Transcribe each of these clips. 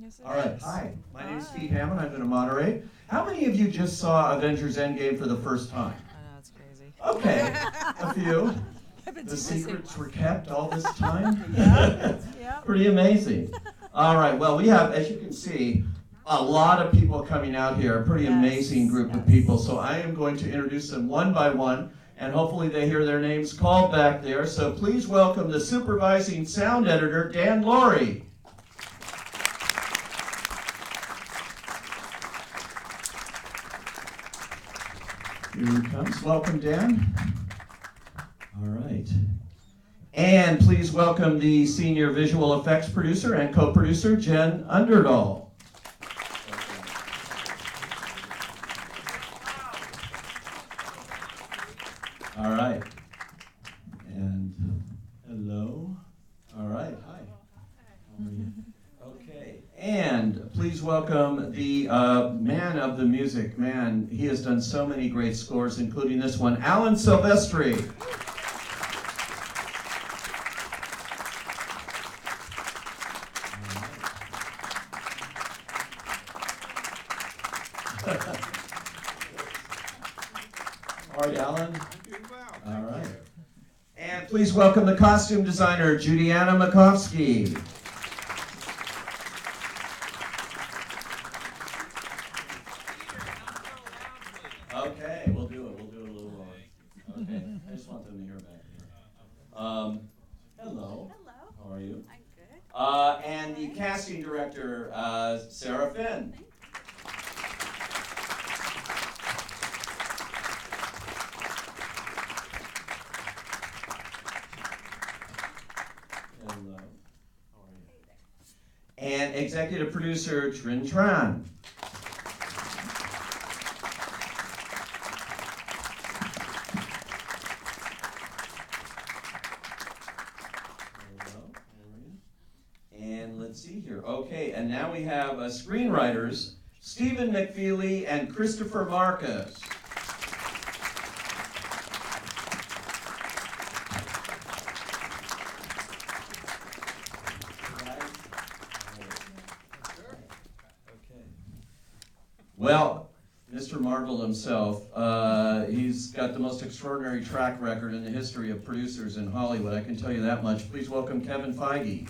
Yes, it All right, is. hi. My name is Steve Hammond. I'm going to moderate. How many of you just saw Avengers Endgame for the first time? I know, it's crazy. Okay, a few. I've been The too busy. secrets were kept all this time? Yeah. Pretty amazing. All right, well, we have, as you can see, a lot of people coming out here, a pretty amazing group of people. So I am going to introduce them one by one, and hopefully they hear their names called back there. So please welcome the supervising sound editor, Dan Laurie. Here he comes. Welcome, Dan. All right. And please welcome the senior visual effects producer and co-producer, Jen Underdahl. All right. And hello. All right. Hi. How are you? Okay. And please welcome the man of the music. Man, he has done so many great scores, including this one, Alan Silvestri. All right, Alan. I'm doing well. All right. And please welcome the costume designer, Judianna Makovsky. Okay, we'll do it. We'll do it a little more. Okay, I just want them to hear back here. Hello. Hello. How are you? I'm good. And the casting director, Sara Finn. Hello. How are you? And executive producer, Tran. And let's see here. Okay, and now we have screenwriters, Stephen McFeely and Christopher Markus. Okay. Well, Mr. Marvel himself, he's got the most extraordinary track record in the history of producers in Hollywood. I can tell you that much. Please welcome Kevin Feige.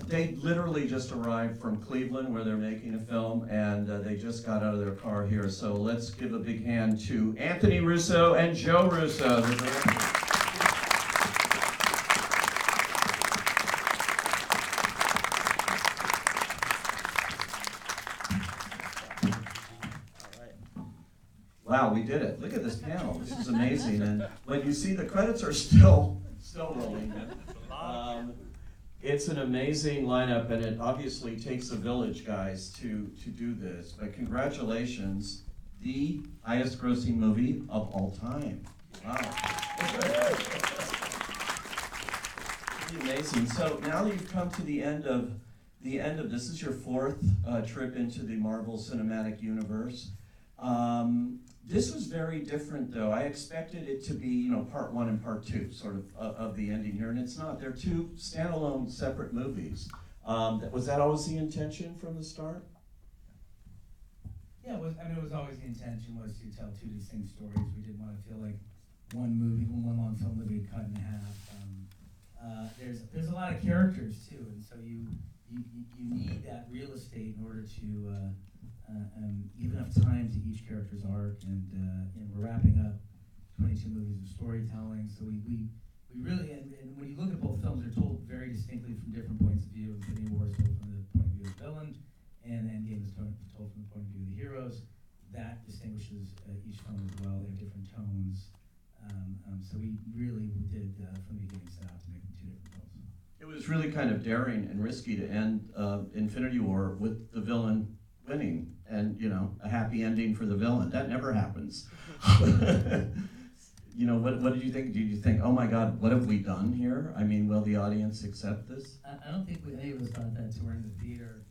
They literally just arrived from Cleveland where they're making a film, and they just got out of their car here. So let's give a big hand to Anthony Russo and Joe Russo. Wow, we did it. Look at this panel. This is amazing. And when you see the credits are still rolling. It's an amazing lineup, and it obviously takes a village, guys, to do this. But congratulations, the highest grossing movie of all time. Wow. Pretty amazing. So now that you've come to the end of this is your fourth trip into the Marvel Cinematic Universe. This was very different, though. I expected it to be, part one and part two, sort of the ending here, and it's not. They're two standalone, separate movies. Was that always the intention from the start? Yeah, it was always the intention was to tell two distinct stories. We didn't want to feel like one long film that we had cut in half. There's a lot of characters too, and so you need that real estate in order to give enough time to each character's arc, and we're wrapping up 22 movies of storytelling. So we really, and when you look at both films, they're told very distinctly from different points of view. Infinity War is told from the point of view of the villain, and Endgame is told from the point of view of the heroes. That distinguishes each film as well. They have different tones. So we really did, from the beginning, set out to make them two different films. It was really kind of daring and risky to end Infinity War with the villain winning and, a happy ending for the villain. That never happens. What did you think? Did you think, oh my God, what have we done here? I mean, will the audience accept this? I don't think any of us thought that touring the theater,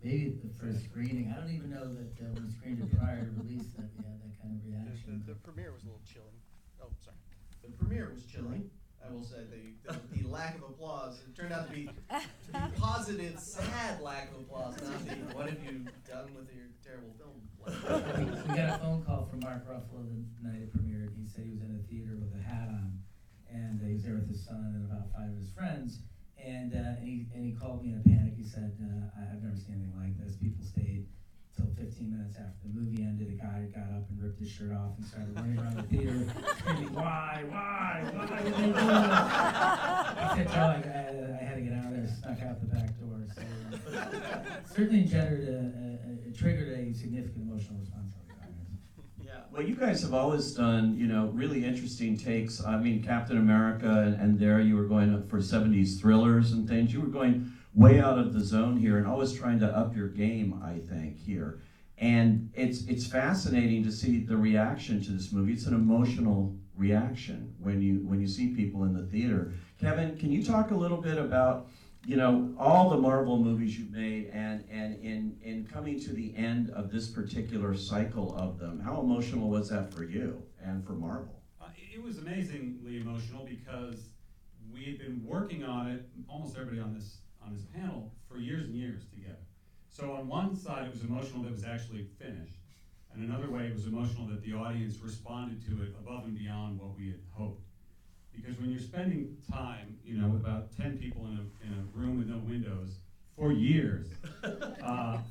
maybe the first screening. I don't even know that when we screened it prior to release that we had that kind of reaction. the premiere was a little chilling. Oh, sorry. The premiere was chilling. I will say the lack of applause. It turned out to be positive, sad lack of applause, not the what have you done with your terrible film? We got a phone call from Mark Ruffalo the night it premiered. He said he was in a theater with a hat on, and he was there with his son and about 5 of his friends. And he called me in a panic. He said, "I've never seen anything like this. People stayed till 15 minutes after the movie ended. A guy got up and ripped his shirt off and started running around the theater, screaming, why did they do this?" I said, "Joe, I had to get out of there, snuck out the back door." So certainly triggered a significant emotional response out of the audience. Yeah. Well, you guys have always done, really interesting takes. I mean, Captain America, and there you were going for 70s thrillers and things. You were going way out of the zone here and always trying to up your game, I think, here. And it's fascinating to see the reaction to this movie. It's an emotional reaction when you see people in the theater. Kevin, can you talk a little bit about all the Marvel movies you've made and in coming to the end of this particular cycle of them? How emotional was that for you and for Marvel? It was amazingly emotional because we had been working on it, almost everybody on this panel, for years and years together. So on one side it was emotional that it was actually finished, and another way it was emotional that the audience responded to it above and beyond what we had hoped. Because when you're spending time, with about 10 people in a room with no windows for years,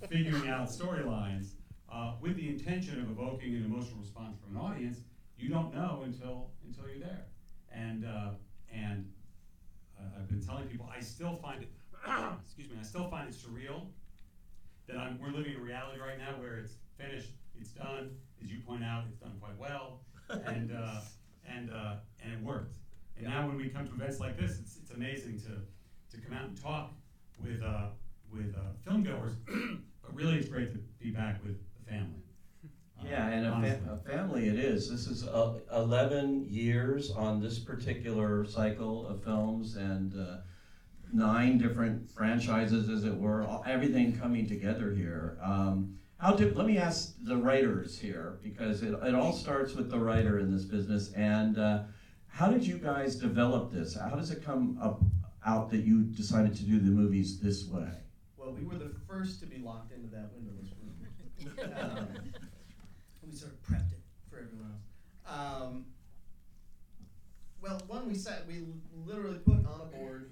figuring out storylines, with the intention of evoking an emotional response from an audience, you don't know until you're there. And I've been telling people I still find it, I still find it surreal that we're living in reality right now where it's finished, it's done. As you point out, it's done quite well, and it worked. And now when we come to events like this, it's amazing to come out and talk with film goers, but really it's great to be back with the family. Yeah, and a family it is. This is 11 years on this particular cycle of films and 9 different franchises, as it were, everything coming together here. Let me ask the writers here, because it all starts with the writer in this business. And how did you guys develop this? How does it come out that you decided to do the movies this way? Well, we were the first to be locked into that windowless room. We sort of prepped it for everyone else. Well, we literally put on a board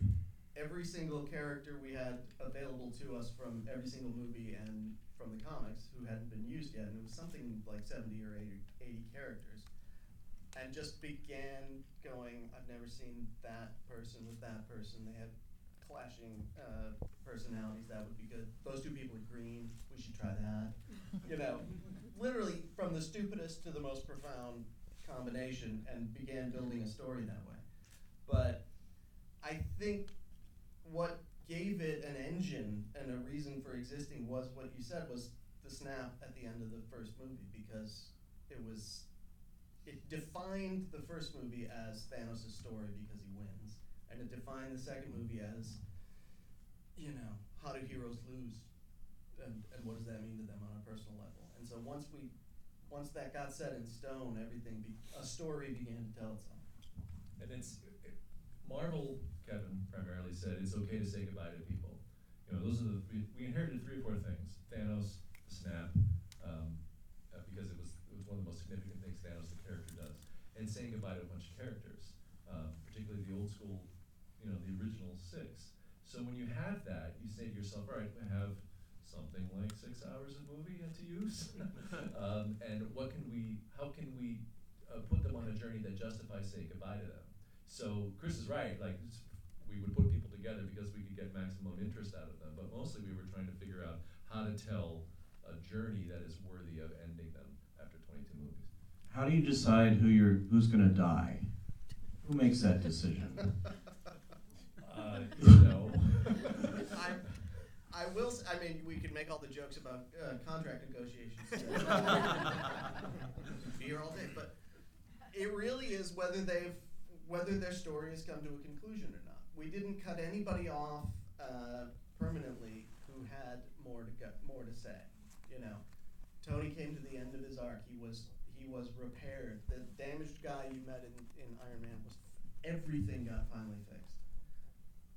every single character we had available to us from every single movie and from the comics who hadn't been used yet, and it was something like 70 or 80 characters. And just began going, I've never seen that person with that person. They had clashing personalities. That would be good. Those 2 people are green. We should try that. Literally from the stupidest to the most profound combination, and began building a story that way. But I think what gave it an engine and a reason for existing was what you said, was the snap at the end of the first movie, because it defined the first movie as Thanos' story because he wins, and it defined the second movie as, how do heroes lose, and what does that mean to them on a personal level. And so once that got set in stone, a story began to tell itself. And Marvel, Kevin primarily said it's okay to say goodbye to people. Those are we inherited 3 or 4 things: Thanos, the snap, because it was one of the most significant things Thanos the character does, and saying goodbye to a bunch of characters, particularly the old school, the original 6. So when you have that, you say to yourself, all right, I have something like 6 hours of movie to use, and how can we put them on a journey that justifies saying goodbye to them? So Chris is right, we would put people together because we could get maximum interest out of them, but mostly we were trying to figure out how to tell a journey that is worthy of ending them after 22 movies. How do you decide who's going to die? Who makes that decision? We could make all the jokes about contract negotiations. Be here all day, but it really is whether their story has come to a conclusion or not. We didn't cut anybody off permanently who had more to say. Tony came to the end of his arc. he was repaired. The damaged guy you met in Iron Man was everything got finally fixed.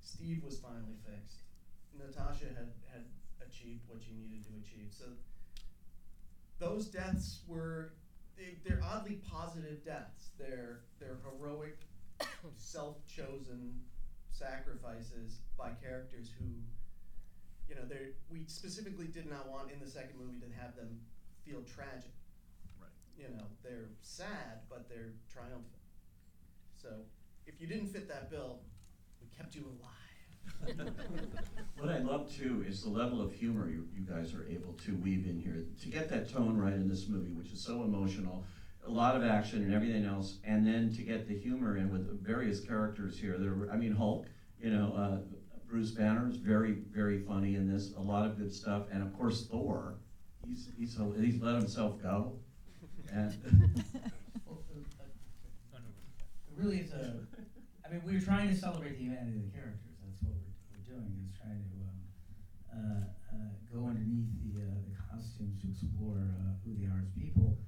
Steve was finally fixed. Natasha had achieved what she needed to achieve. So those deaths were they're oddly positive deaths. They're heroic, self-chosen sacrifices by characters who, you know, we specifically did not want in the second movie to have them feel tragic. Right. You know, they're sad, but they're triumphant. So if you didn't fit that bill, we kept you alive. What I love too is the level of humor you guys are able to weave in here to get that tone right in this movie, which is so emotional, a lot of action and everything else, and then to get the humor in with various characters here. Hulk, you know, Bruce Banner is very, very funny in this. A lot of good stuff, and of course Thor. He's let himself go. And Really, it's we were trying to celebrate the humanity of the characters. That's what we're doing, is trying to go underneath the costumes to explore who they are as people.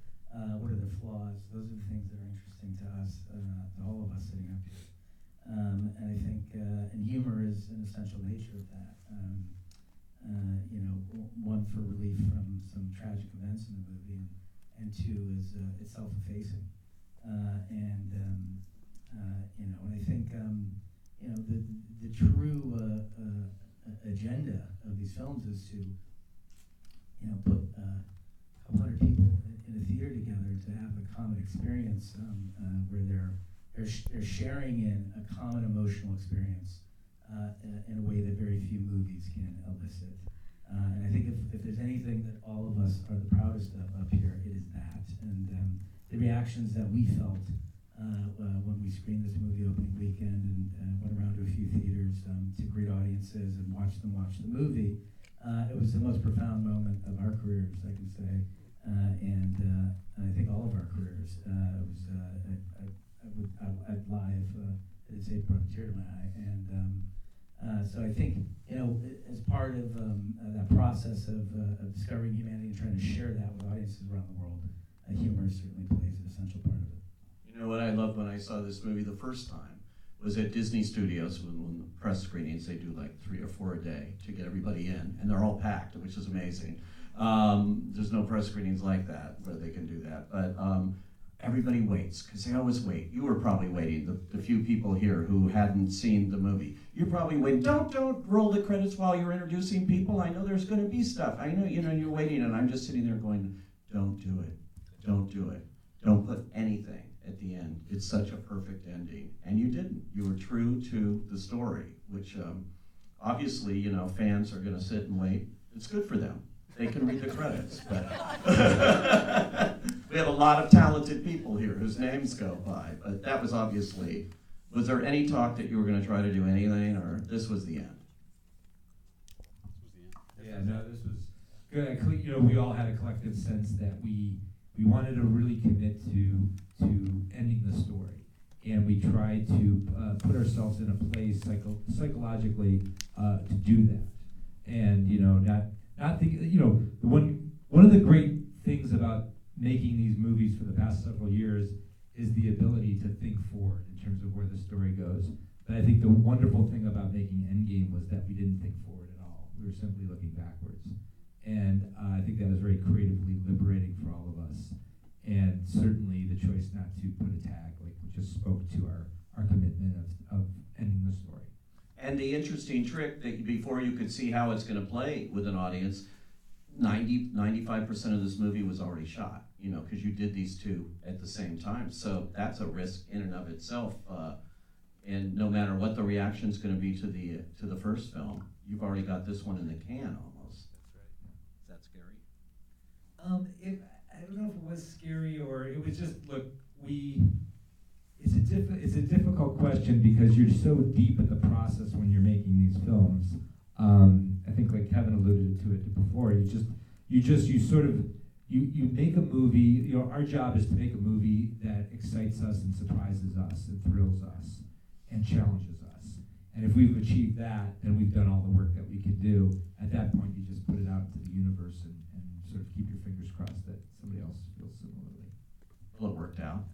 What are their flaws? Those are the things that are interesting to us, to all of us sitting up here. And I think, and humor is an essential nature of that. One, for relief from some tragic events in the movie, and two is it's self-effacing. And I think the true agenda of these films is to put a couple hundred people in a theater together to have a common experience where they're sharing in a common emotional experience in a way that very few movies can elicit. And I think if there's anything that all of us are the proudest of up here, it is that. And the reactions that we felt when we screened this movie opening weekend and went around to a few theaters to greet audiences and watch them watch the movie, it was the most profound moment of our careers, I can say, and I think all of our careers. I'd lie if it brought a tear to my eye, and so I think as part of that process of discovering humanity and trying to share that with audiences around the world, humor certainly plays an essential part of it. you know what I loved when I saw this movie the first time was at Disney Studios when the press screenings, they do like 3 or 4 a day to get everybody in, and they're all packed, which is amazing. There's no press screenings like that where they can do that, but everybody waits, because they always wait. You were probably waiting, the few people here who hadn't seen the movie. You're probably waiting, don't roll the credits while you're introducing people. I know there's gonna be stuff. I know, you're waiting, and I'm just sitting there going, don't do it, don't do it. Don't put anything at the end. It's such a perfect ending. And you didn't. You were true to the story, which obviously, fans are gonna sit and wait. It's good for them. They can read the credits, but we have a lot of talented people here whose names go by, but that was obviously, was there any talk that you were gonna try to do anything, or this was the end? Yeah, no, this was good. We all had a collective sense that we wanted to really commit to ending the story, and we tried to put ourselves in a place psychologically to do that, and not think, one of the great things about making these movies for the past several years is the ability to think forward in terms of where the story goes. But I think the wonderful thing about making Endgame was that we didn't think forward at all. We were simply looking backwards. And I think that was very creatively liberating for all of us. And certainly the choice not to put a tag, just spoke to our commitment of ending the story. And the interesting trick that before you could see how it's going to play with an audience, 95% of this movie was already shot, because you did these two at the same time. So that's a risk in and of itself. And no matter what the reaction is going to be to the first film, you've already got this one in the can almost. That's right. Is that scary? I don't know if it was scary or it was just, look, it's a difficult question because you're so deep in the process when you're making these films. I think like Kevin alluded to it before, you make a movie, our job is to make a movie that excites us and surprises us and thrills us and challenges us. And if we've achieved that, then we've done all the work that we can do. At that point, you just put it out into the universe and sort of keep your fingers crossed that somebody else feels similarly. Well, it worked out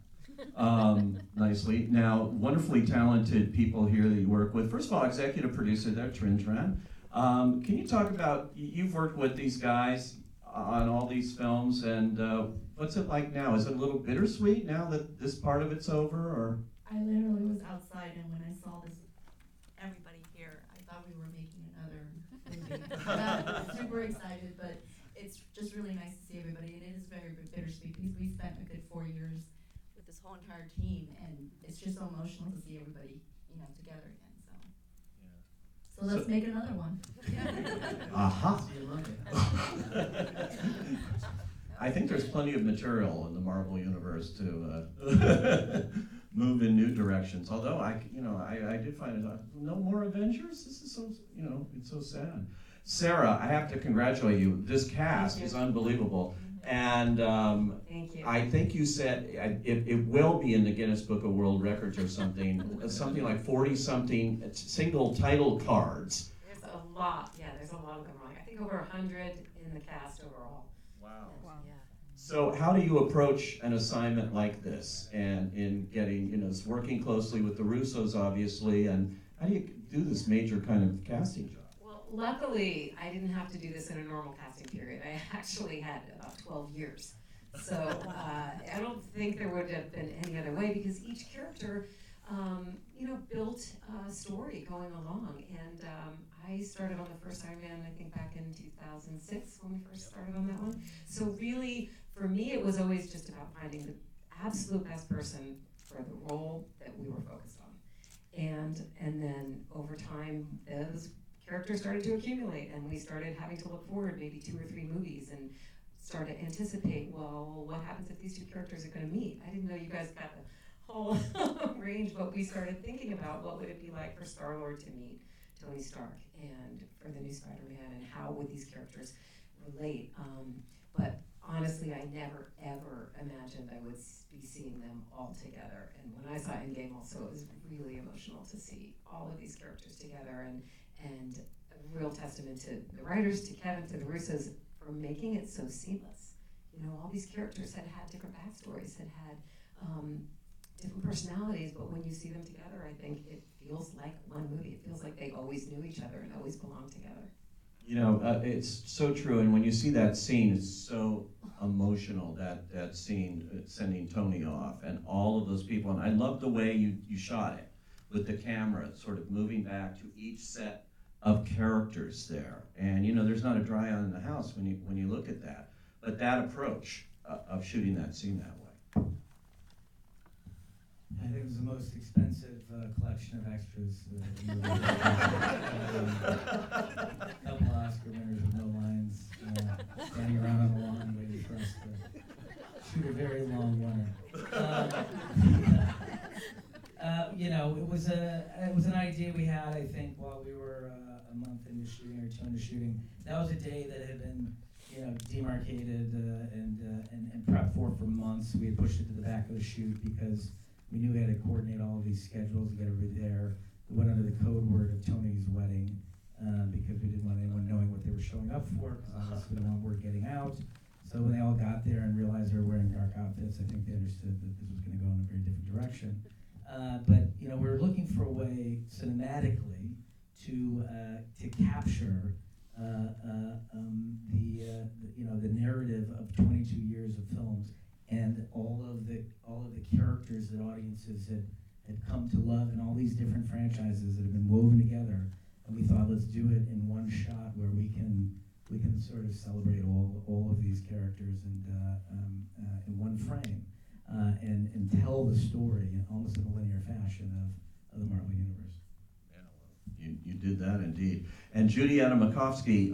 nicely. Now, wonderfully talented people here that you work with. First of all, executive producer there, Tran. Can you talk about, you've worked with these guys on all these films, and what's it like now? Is it a little bittersweet now that this part of it's over, or? I literally was outside, and when I saw this, everybody here, I thought we were making another movie. I was super excited, but it's just really nice to see everybody, and it is very bittersweet because we spent a good 4 years with this whole entire team, and it's just so emotional to see everybody, together again. So let's make another one. Aha. So you love it. I think there's plenty of material in the Marvel universe to move in new directions. Although I did find it, no more Avengers. This is so, it's so sad. Sara, I have to congratulate you. This cast is unbelievable, and Thank you. I think you said it will be in the Guinness Book of World Records or something. Something like 40-something single title cards. There's a lot. Yeah, there's a lot of them. I think over 100 in the cast overall. Wow. Yeah. So how do you approach an assignment like this, and in getting, working closely with the Russos, obviously, and how do you do this major kind of casting job? Well, luckily, I didn't have to do this in a normal casting period. I actually had about 12 years. So I don't think there would have been any other way, because each character, built a story going along. And I started on the first Iron Man, I think back in 2006 when we first started on that one. So really, for me, it was always just about finding the absolute best person for the role that we were focused on. And then over time, those characters started to accumulate, and we started having to look forward maybe 2 or 3 movies and start to anticipate, well, what happens if these 2 characters are going to meet? I didn't know you guys got the whole range, but we started thinking about what would it be like for Star-Lord to meet Tony Stark, and for the new Spider-Man, and how would these characters relate. But honestly, I never, ever imagined I would be seeing them all together. And when I saw Endgame also, it was really emotional to see all of these characters together, and a real testament to the writers, to Kevin, to the Russos, for making it so seamless. All these characters had different backstories, had different personalities, but when you see them together, I think it feels like one movie. It feels like they always knew each other and always belonged together. It's so true, and when you see that scene, it's so emotional, that scene sending Tony off, and all of those people, and I love the way you shot it, with the camera sort of moving back to each set of characters there. And there's not a dry eye in the house when you look at that. But that approach of shooting that scene that way. I think it was the most expensive collection of extras. A couple Oscar winners with no lines, standing around on the lawn waiting for us to shoot a very long runner. It was an idea we had, I think, while we were a month into shooting or 2 into shooting. That was a day that had been, demarcated and prepped for months. We had pushed it to the back of the shoot because we knew we had to coordinate all of these schedules, get everybody there. We went under the code word of Tony's wedding because we didn't want anyone knowing what they were showing up for, because obviously we didn't want word getting out. So when they all got there and realized they were wearing dark outfits, I think they understood that this was going to go in a very different direction. But we were looking for a way cinematically to capture the narrative of 22 years of films, and all of the characters that audiences had come to love, and all these different franchises that have been woven together. And we thought, let's do it in one shot where we can sort of celebrate all of these characters and in one frame, and tell the story almost in a linear fashion of the Marvel Universe. Yeah, you did that indeed. And Judianna Makovsky,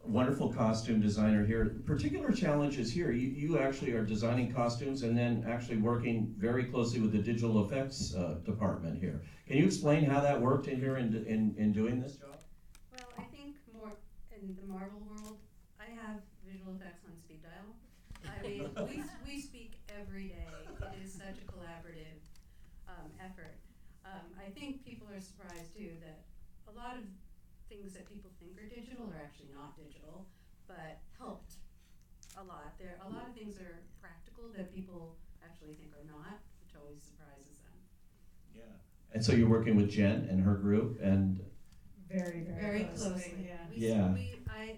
wonderful costume designer here. Particular challenges here. You actually are designing costumes and then actually working very closely with the digital effects department here. Can you explain how that worked in here in doing this job? Well, I think more in the Marvel world, I have visual effects on speed dial. I mean, we speak every day. It is such a collaborative effort. I think people are surprised too that a lot of things that people think are digital are actually not digital, but helped a lot. A lot of things are practical that people actually think are not, which always surprises them. Yeah. And so you're working with Jen and her group, and Very closely. Yeah.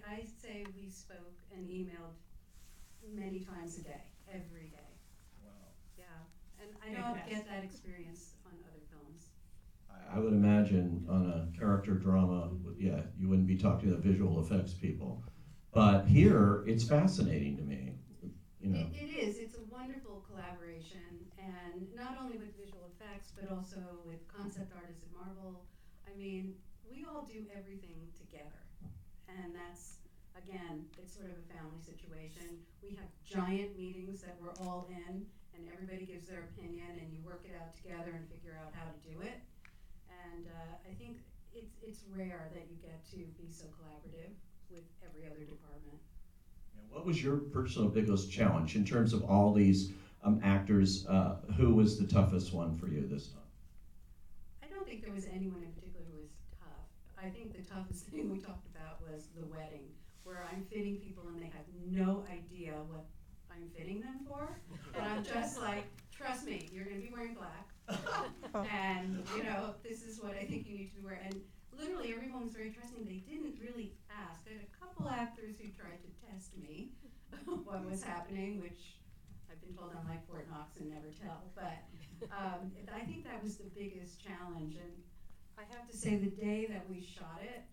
I say we spoke and emailed many times a day, every day. wow. Yeah, and I don't get that experience on other films. I would imagine on a character drama, yeah, you wouldn't be talking to the visual effects people. But here, it's fascinating to me, you know. It is. It's a wonderful collaboration, and not only with visual effects, but also with concept artists at Marvel. I mean, we all do everything together, and that's, again, it's sort of a family situation. We have giant meetings that we're all in, and everybody gives their opinion, and you work it out together and figure out how to do it. And I think it's rare that you get to be so collaborative with every other department. And what was your personal biggest challenge in terms of all these actors? Who was the toughest one for you this time? I don't think there was anyone in particular who was tough. I think the toughest thing we talked about was the wedding, where I'm fitting people and they have no idea what I'm fitting them for. And I'm just like, trust me, you're going to be wearing black. And, you know, this is what I think you need to be wearing. And literally everyone was very trusting. They didn't really ask. I had a couple actors who tried to test me what was happening, which I've been told I'm like Fort Knox and never tell. But I think that was the biggest challenge. And I have to say, the day that we shot it,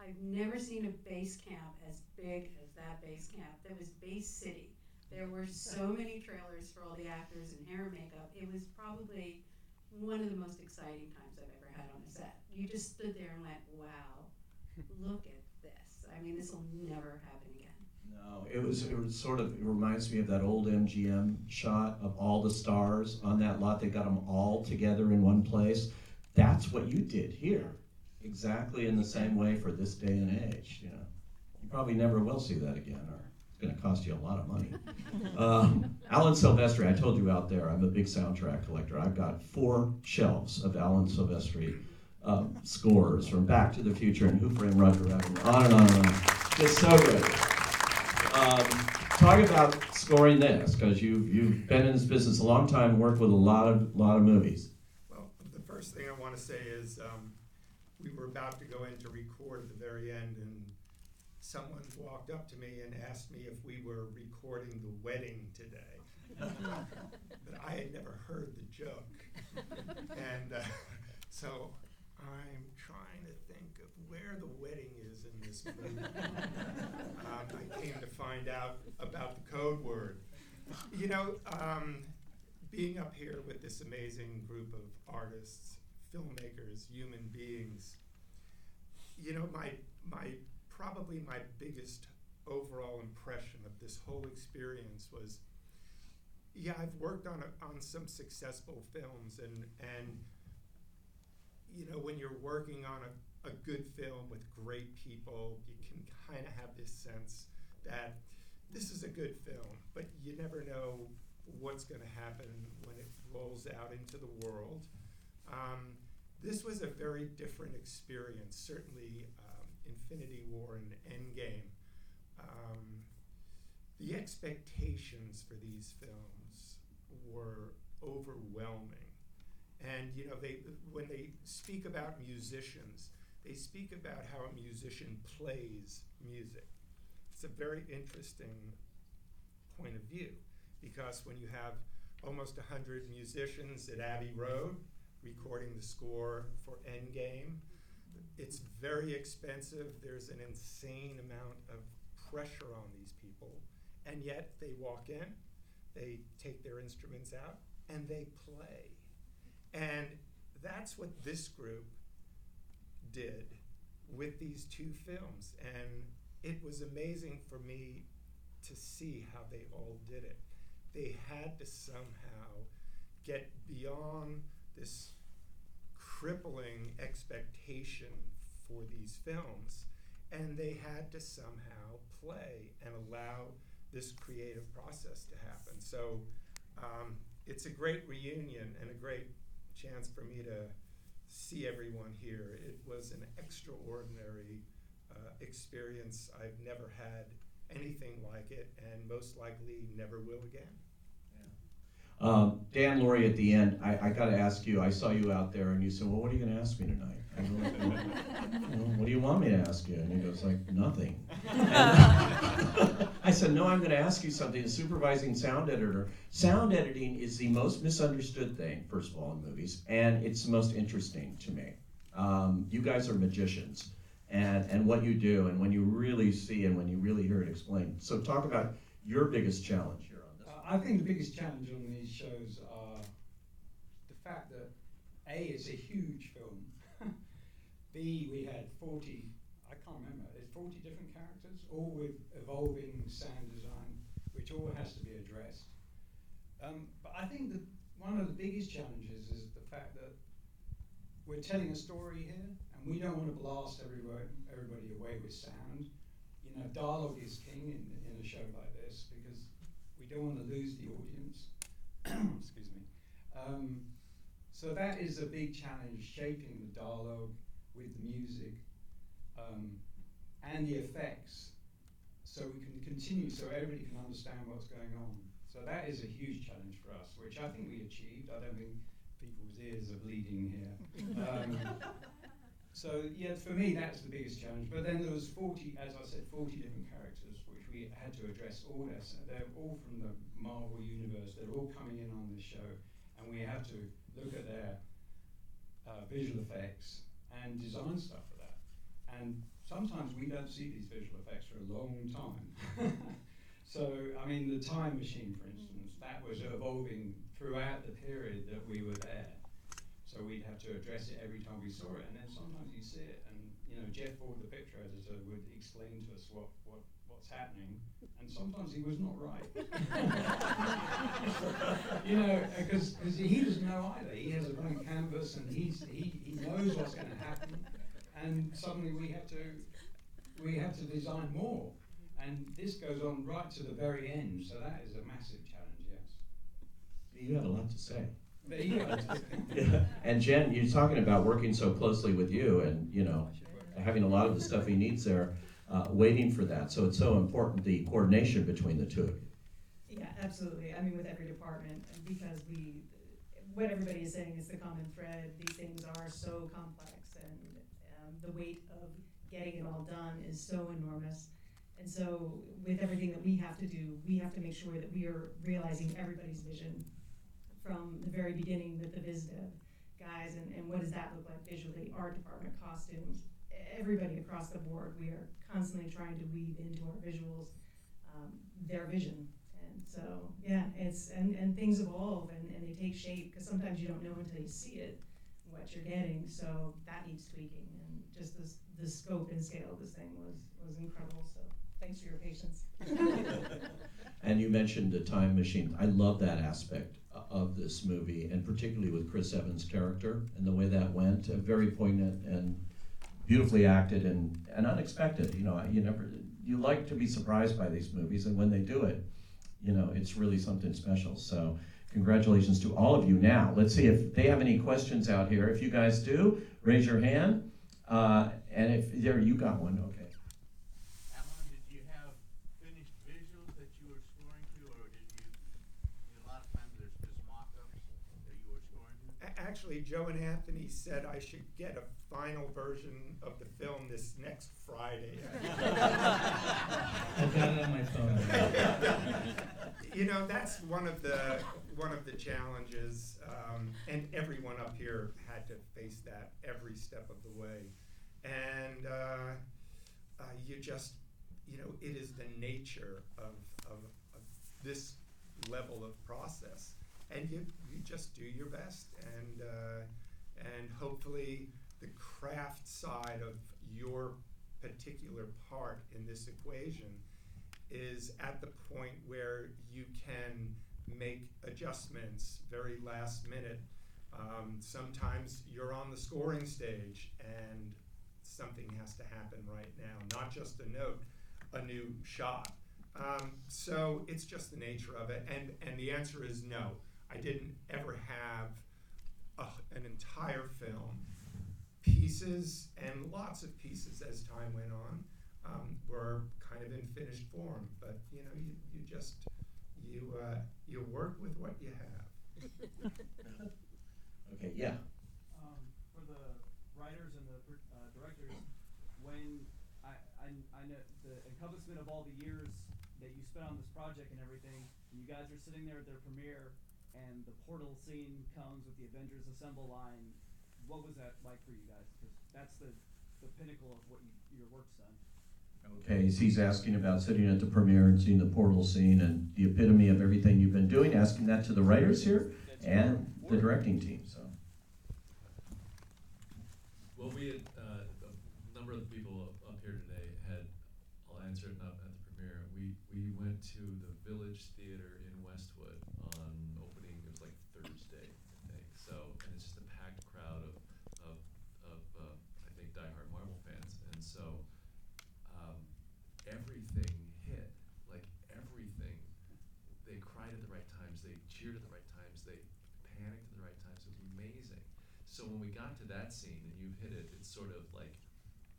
I've never seen a base camp as big as that base camp. That was Base City. There were so many trailers for all the actors and hair and makeup. It was probably one of the most exciting times I've ever had on a set. You just stood there and went, wow, look at this. I mean, this will never happen again. No, it was sort of, it reminds me of that old MGM shot of all the stars on that lot. They got them all together in one place. That's what you did here, exactly in the same way for this day and age. You know, you probably never will see that again, or it's going to cost you a lot of money. Alan Silvestri, I told you out there, I'm a big soundtrack collector. I've got 4 shelves of Alan Silvestri scores from Back to the Future and Who Framed Roger Rabbit, on and on and on. Just so good. Talk about scoring this, because you've been in this business a long time, worked with a lot of movies. Well, the first thing I want to say is we were about to go in to record at the very end, and someone walked up to me and asked me if we were recording the wedding today. But I had never heard the joke. And so I'm trying to think of where the wedding is in this movie. I came to find out about the code word. You know, being up here with this amazing group of artists, filmmakers, human beings, you know, probably my biggest overall impression of this whole experience was, yeah, I've worked on some successful films, and you know, when you're working on a good film with great people, you can kind of have this sense that this is a good film, but you never know what's going to happen when it rolls out into the world. This was a very different experience, certainly Infinity War and Endgame. The expectations for these films were overwhelming. And you know, when they speak about musicians, they speak about how a musician plays music. It's a very interesting point of view, because when you have almost 100 musicians at Abbey Road recording the score for Endgame, it's very expensive. There's an insane amount of pressure on these people, and yet they walk in, they take their instruments out, and they play. And that's what this group did with these 2 films. And it was amazing for me to see how they all did it. They had to somehow get beyond this crippling expectation for these films, and they had to somehow play and allow this creative process to happen. So it's a great reunion and a great chance for me to see everyone here. It was an extraordinary experience. I've never had anything like it, and most likely never will again. Dan, Laurie, at the end, I got to ask you, I saw you out there and you said, well, what are you going to ask me tonight? I go, what do you want me to ask you? And he goes like, nothing. And I said, no, I'm going to ask you something. As supervising sound editor, sound editing is the most misunderstood thing, first of all, in movies, and it's the most interesting to me. You guys are magicians, and what you do, and when you really see and when you really hear it explained. So talk about your biggest challenge here on this. I think the biggest challenge on these shows are the fact that A, it's a huge film. B, we had 40, I can't remember, there's 40 different characters, all with evolving sound design, which all has to be addressed. But I think that one of the biggest challenges is the fact that we're telling a story here, and we don't want to blast everybody away with sound. You know, dialogue is king in a show like this, because we don't want to lose the audience. Excuse me. So that is a big challenge, shaping the dialogue with the music and the effects, so we can continue, so everybody can understand what's going on. So that is a huge challenge for us, which I think we achieved. I don't think people's ears are bleeding here. So yeah, for me that's the biggest challenge. But then there was 40, as I said, 40 different characters which we had to address. They're all from the Marvel universe. They're all coming in on this show, and we have to look at their visual effects and design stuff for that. And sometimes we don't see these visual effects for a long time. So, I mean, the Time Machine, for instance, that was evolving throughout the period that we were there. So we'd have to address it every time we saw it, and then sometimes you see it, and you know, Jeff Ford, the picture editor, would explain to us what's happening, and sometimes he was not right. You know, because he doesn't know either. He has a blank canvas, and he knows what's going to happen, and suddenly we have to design more, and this goes on right to the very end. So that is a massive challenge. Yes. You had a lot to say. There you go. Yeah. And Jen, you're talking about working so closely with you, and you know, having a lot of the stuff he needs there, waiting for that. So it's so important, the coordination between the two of you. Yeah, absolutely. I mean, with every department, because what everybody is saying is the common thread. These things are so complex, and the weight of getting it all done is so enormous. And so with everything that we have to do, we have to make sure that we are realizing everybody's vision from the very beginning with the biz dev guys, and what does that look like visually, art department, costumes, everybody across the board. We are constantly trying to weave into our visuals their vision. And so, yeah, and things evolve and they take shape, because sometimes you don't know until you see it what you're getting, so that needs tweaking, and just the scope and scale of this thing was incredible, so thanks for your patience. And you mentioned the time machine. I love that aspect of this movie, and particularly with Chris Evans' character and the way that went, very poignant and beautifully acted and unexpected. You know, you like to be surprised by these movies, and when they do it, you know, it's really something special. So congratulations to all of you. Now, let's see if they have any questions out here. If you guys do, raise your hand. And if there, you got one, okay. Alan, did you have finished visuals that you were scoring to, or did you, a lot of times there's just mock-ups that you were scoring to? Actually, Joe and Anthony said I should get a final version of the film this next Friday. I've got it on my phone. You know, that's one of the challenges, and everyone up here had to face that every step of the way. And you just, you know, it is the nature of this level of process, and you just do your best, and hopefully the craft side of your particular part in this equation is at the point where you can make adjustments very last minute. Sometimes you're on the scoring stage and something has to happen right now, not just a note, a new shot. So it's just the nature of it, and the answer is no. I didn't ever have an entire film. Pieces, and lots of pieces as time went on, were kind of in finished form. But you know, you just you work with what you have. Okay, yeah. For the writers and the directors, when I know the encompassment of all the years that you spent on this project and everything, and you guys are sitting there at their premiere, and the portal scene comes with the Avengers Assemble line, what was that like for you guys? Because that's the pinnacle of what your work's done. Okay, so he's asking about sitting at the premiere and seeing the portal scene and the epitome of everything you've been doing, asking that to the writers here and the directing team. So. Well, we had a number of the people up here today had. I'll answer it not at the premiere. We went to the Village Theater in Westwood on opening. It was like Thursday, I think. So, and it's just a packed crowd of I think diehard Marvel fans, and so. Everything hit, like everything. They cried at the right times, they cheered at the right times, they panicked at the right times. It was amazing. So when we got to that scene, and you hit it, it's sort of like,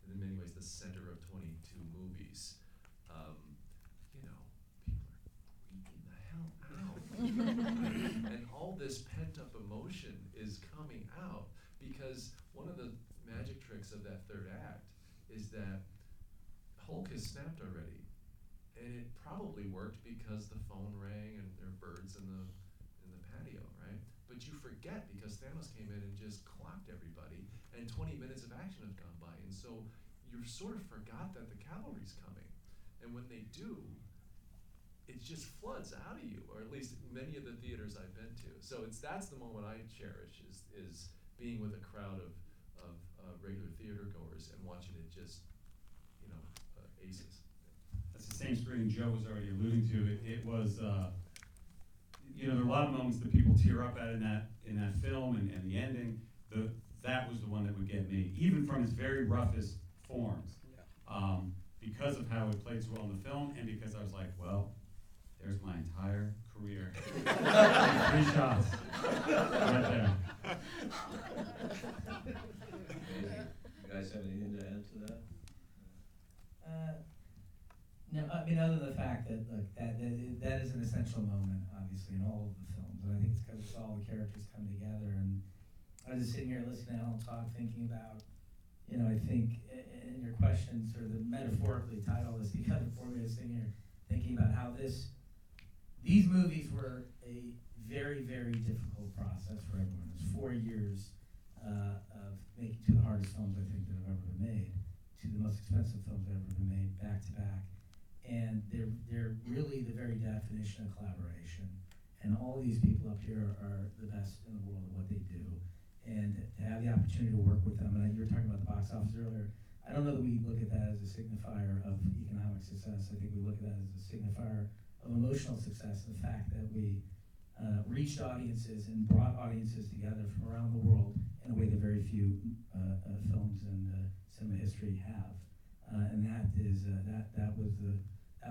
in many ways, the center of 22 movies. You know, people are freaking the hell out. And all this pent-up emotion is coming out, because one of the magic tricks of that third act is that Hulk has snapped already, and it probably worked because the phone rang and there are birds in the patio, right? But you forget because Thanos came in and just clocked everybody, and 20 minutes of action have gone by, and so you sort of forgot that the cavalry's coming, and when they do, it just floods out of you, or at least many of the theaters I've been to. So that's the moment I cherish is being with a crowd of regular theater goers and watching it just. Aces. That's the same screening Joe was already alluding to. It was, you know, there are a lot of moments that people tear up at in that film and the ending. That was the one that would get me, even from its very roughest forms, because of how it played so well in the film, and because I was like, well, there's my entire career. 3 shots right there. Amazing. You guys have anything to add to that? No, I mean, other than the fact that, look, that is an essential moment, obviously, in all of the films. And I think it's because all the characters come together. And I was just sitting here listening to Alan talk, thinking about, you know, I think in your question, sort of the metaphorically title this together for me, I was sitting here thinking about how these movies were a very, very difficult process for everyone. It was 4 years of making 2 of the hardest films I think that have ever been made. 2 of the most expensive films that have ever been made, back to back. And they're really the very definition of collaboration. And all these people up here are the best in the world at what they do. And to have the opportunity to work with them, and you were talking about the box office earlier, I don't know that we look at that as a signifier of economic success. I think we look at that as a signifier of emotional success, and the fact that we reached audiences and brought audiences together from around the world in a way that very few films in cinema history have. And that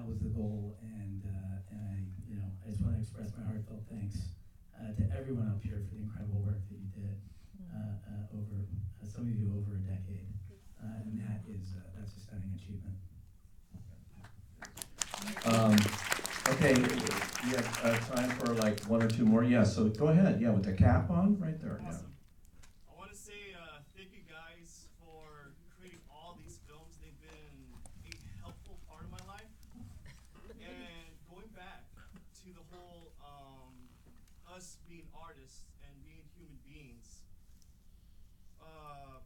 was the goal, and I just want to express my heartfelt thanks to everyone up here for the incredible work that you did over some of you over a decade, and that's a stunning achievement. Okay, you have time for like 1 or 2 more. Yeah, so go ahead. Yeah, with the cap on right there. Awesome. Yeah. I want to say thank you guys for creating all these films. They've been a helpful part of my life. And going back to the whole us being artists and being human beings,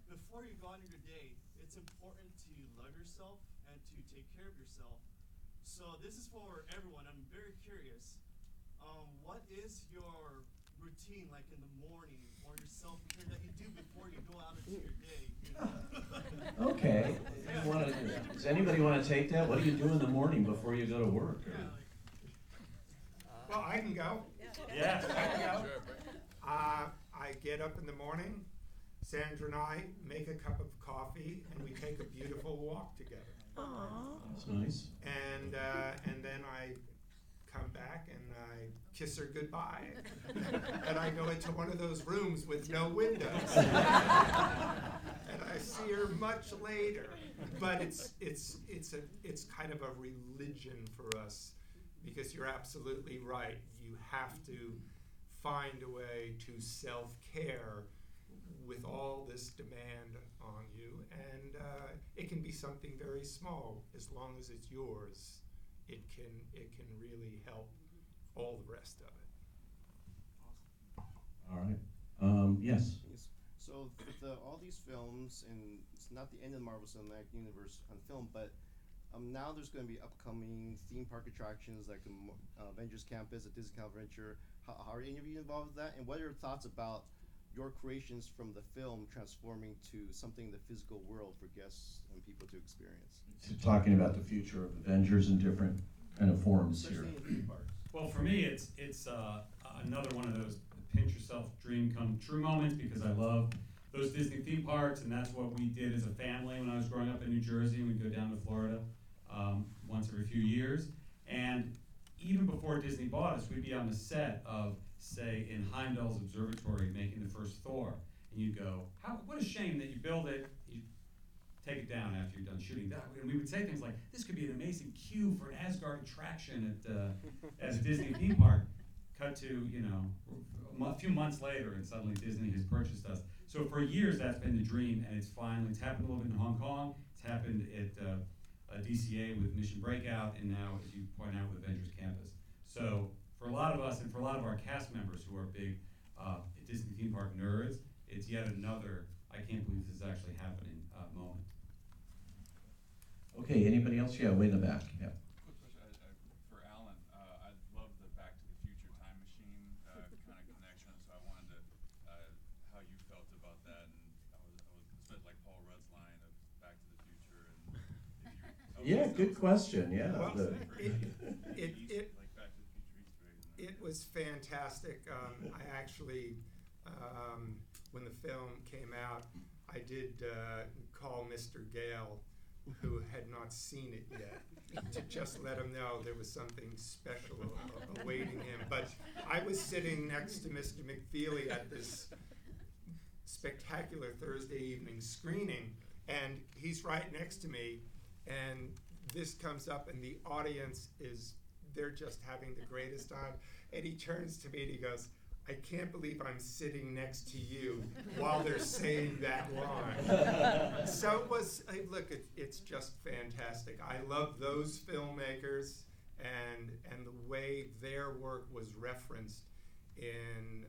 before you go on your day, it's important to love yourself and to take care of yourself. So this is for everyone. I'm very curious. What is your routine like in the morning, or your self-care that you do before you go out into your day? You know? Okay. Does anybody want to take that? What do you do in the morning before you go to work? Well, I can go. Yeah. I can go. I get up in the morning. Sandra and I make a cup of coffee, and we take a beautiful walk together. Aww. That's nice. And then I come back and I kiss her goodbye. And I go into one of those rooms with no windows. And I I see her much later. But it's kind of a religion for us, because you're absolutely right. You have to find a way to self-care with all this demand on you, and it can be something very small. As long as it's yours, it can really help all the rest of it. All right. Yes. So all these films, and it's not the end of the Marvel Cinematic Universe on film, but now there's going to be upcoming theme park attractions like Avengers Campus, a Disney Adventure. How are any of you involved with that? And what are your thoughts about your creations from the film transforming to something in the physical world for guests and people to experience? So talking about the future of Avengers in different kind of forms here. Especially in theme parks. Well, for me, it's another one of those pinch yourself, dream come true moments, because I love those Disney theme parks, and that's what we did as a family when I was growing up in New Jersey, and we'd go down to Florida once every few years. And even before Disney bought us, we'd be on the set of, say, in Heimdall's observatory making the first Thor, and you'd go, what a shame that you build it, you take it down after you're done shooting that. And we would say things like, this could be an amazing cue for an Asgard attraction at a Disney theme park. Cut to, a few months later, and suddenly Disney has purchased us. So for years, that's been the dream, and it's happened a little bit in Hong Kong. It's happened at DCA with Mission Breakout, and now, as you point out, with Avengers Campus. So for a lot of us, and for a lot of our cast members who are big Disney theme park nerds, it's yet another, I can't believe this is actually happening moment. Okay, anybody else? Yeah, way in the back. Yeah. Quick question for Alan. I love the Back to the Future time machine kind of connection, so I wanted to how you felt about that, and I was like Paul Rudd's line of Back to the Future, and if Yeah, good question. Yeah. Well, like Back to the Future Easter eggs. It was fantastic. I actually, when the film came out, I did call Mr. Gale, who had not seen it yet, to just let him know there was something special awaiting him. But I was sitting next to Mr. McFeely at this spectacular Thursday evening screening, and he's right next to me, and this comes up, and the audience they're just having the greatest time, and he turns to me and he goes, I can't believe I'm sitting next to you while they're saying that line. So it was, it's just fantastic. I love those filmmakers, and the way their work was referenced in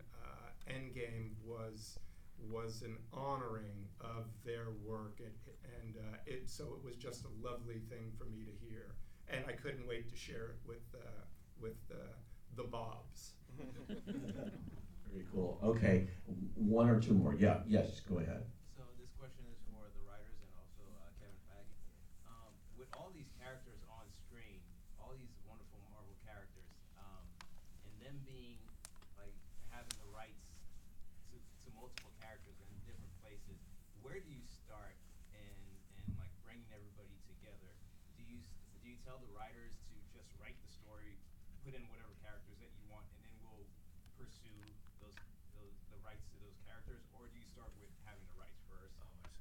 Endgame was an honoring of their work, so it was just a lovely thing for me to hear, and I couldn't wait to share it with the Bobs. Very cool. Okay, one or two more. Yeah, yes, go ahead. So this question is for the writers and also Kevin Feige. With all these characters on screen, all these wonderful Marvel characters, and them being like having the rights to multiple characters in different places, where do you start and like bringing everybody together? Do you tell the writers to just write the story, put in whatever characters that you want, and then we'll pursue the rights to those characters, or do you start with having the rights first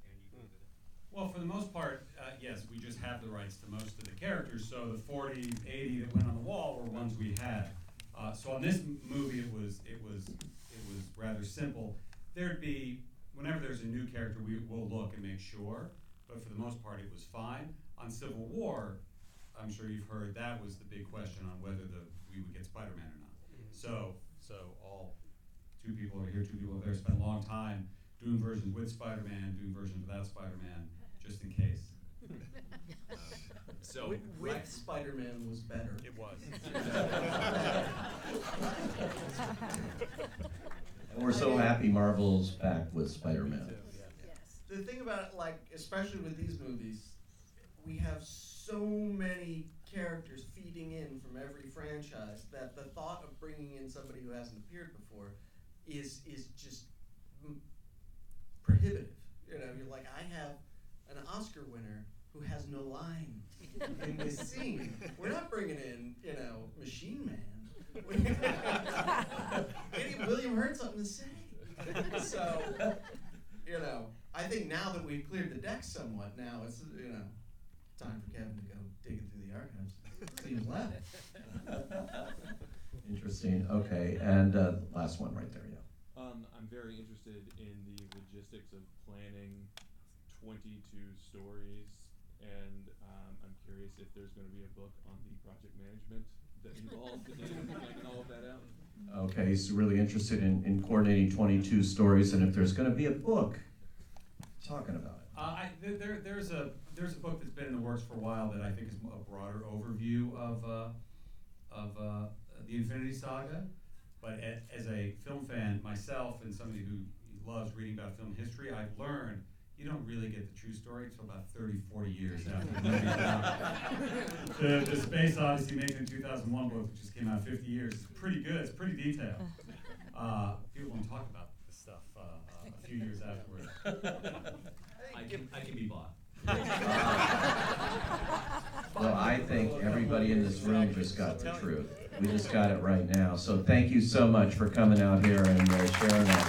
and you go to the... Well, for the most part, yes, we just have the rights to most of the characters. So the 40, 80 that went on the wall were ones we had. So on this movie, it was rather simple. There'd be, whenever there's a new character, we'll look and make sure. But for the most part, it was fine. On Civil War, I'm sure you've heard that was the big question on whether we would get Spider-Man or not. So all two people over here, two people over there, spent a long time doing versions with Spider-Man, doing versions without Spider-Man, just in case. So with Spider-Man was better. It was. And we're so happy Marvel's back with Spider-Man. The thing about it, like, especially with these movies, we have so many characters feeding in from every franchise that the thought of bringing in somebody who hasn't appeared before is just prohibitive. You know, you're like, I have an Oscar winner who has no line in this scene. We're not bringing in, Machine Man. Maybe William Hurt something to say. So, I think now that we've cleared the deck somewhat, now it's, time for Kevin to go digging through the archives. See who's left. Interesting. Okay, and last one right there. Yeah. I'm very interested in the logistics of planning 22 stories, and I'm curious if there's going to be a book on the project management that involved in planning all of that out. Okay, he's really interested in coordinating 22 stories, and if there's going to be a book talking about it. There's a book that's been in the works for a while that I think is a broader overview of the Infinity Saga. But as a film fan myself and somebody who loves reading about film history, I've learned you don't really get the true story until about 30, 40 years after the movie's out. The Space Odyssey made in 2001 book, which just came out 50 years, is pretty good. It's pretty detailed. People don't talk about this stuff a few years afterwards. I can be bought. Well, I think everybody in this room just got the truth. We just got it right now. So thank you so much for coming out here and sharing that.